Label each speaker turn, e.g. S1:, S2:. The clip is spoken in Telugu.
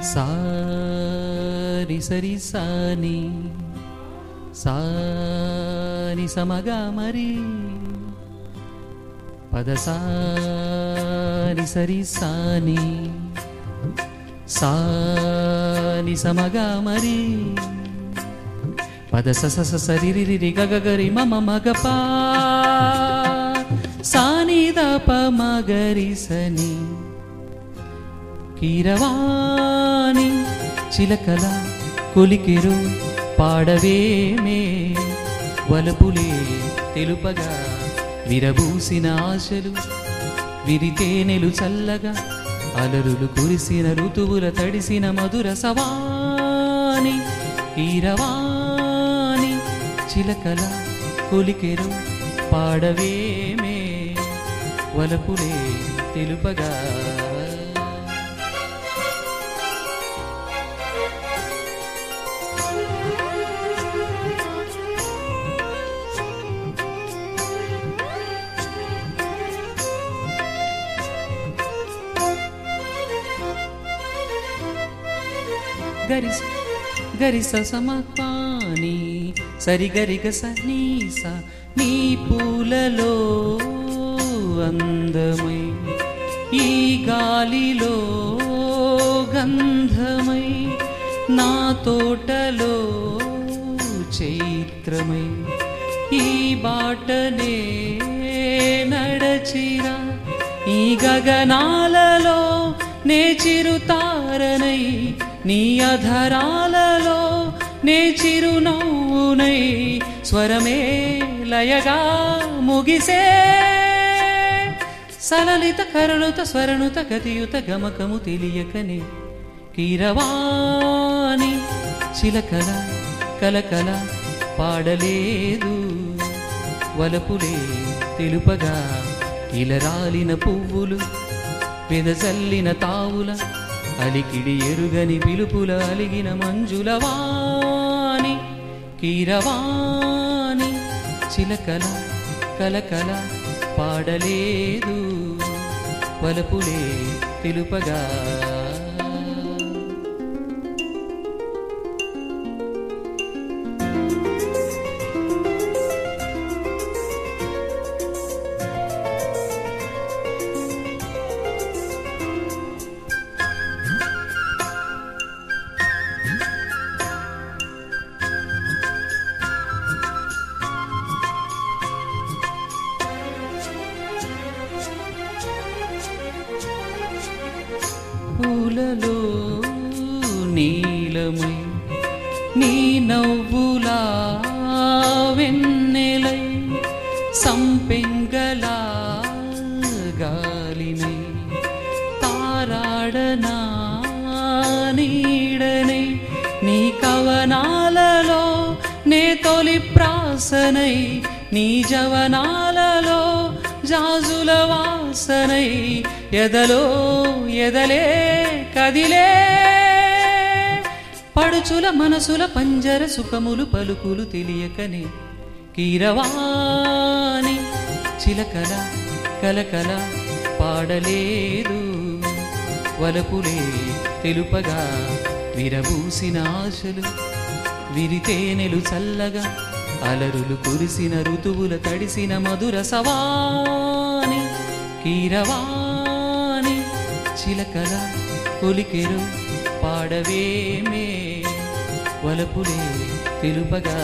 S1: సారి సరి సాని సాని సమగా మరి పద సారి సరి సాని సాని సమగా మరి పద స స సరి రి రి గ గరి మమ మగ పా సాని ద ప మగరి సని కీరవాణి చిలకల కొలికెరు పాడవేమే వలపులే తెలుపగా విరబూసిన ఆశలు విరితేనెలు చల్లగా అలరులు కురిసిన ఋతువుల తడిసిన మధుర సవాని కీరవాణి చిలకల కొలికెరు పాడవేమే వలపులే తెలుపగా గరిస సమపాని సరి గరిగ సనీస నీ పూలలో అందమై ఈ గాలిలో గంధమై నా తోటలో చైత్రమై ఈ బాటనే నడచిరా ఈ గగనాలలో నే చిరుతారనై నీ అధరాలలో నే చిరునవ్వునై స్వరమే లయగా ముగిసే సలలిత కరళుత స్వరణుత గతియుత గమకము తెలియకనే కీరవాణి చిలకల కలకల పాడలేదు వలపులే తెలుపగా ఇలరాలిన పువ్వులు పెదజల్లిన తావుల అలికిడి ఎరుగని పిలుపుల అలిగిన మంజుల వాణి కీరవాణి చిలకల కలకల పాడలేదు వలపులే తెలుపగా పూలలో నీలమై నీ నవ్వులా వెన్నెలై సంపెంగలా గాలినై తారాడనా నీడనై నీ కవనాలలో నే తొలి ప్రాసనై నీ జవనాలలో జాజుల వాసనై ఎదలో ఎదలే కదిలే పడుచుల మనసుల పంజర సుఖములు పలుకులు తెలియకనే కీరవాణి చిలకల కలకల పాడలేదు వలపులే తెలుపగా విరబూసిన ఆశలు విరితేనెలు చల్లగా అలరులు కురిసిన ఋతువుల తడిసిన మధుర సవాని కీరవాణి చిలకల కొలికెరు పాడవేమే వలపులే తెలుపగా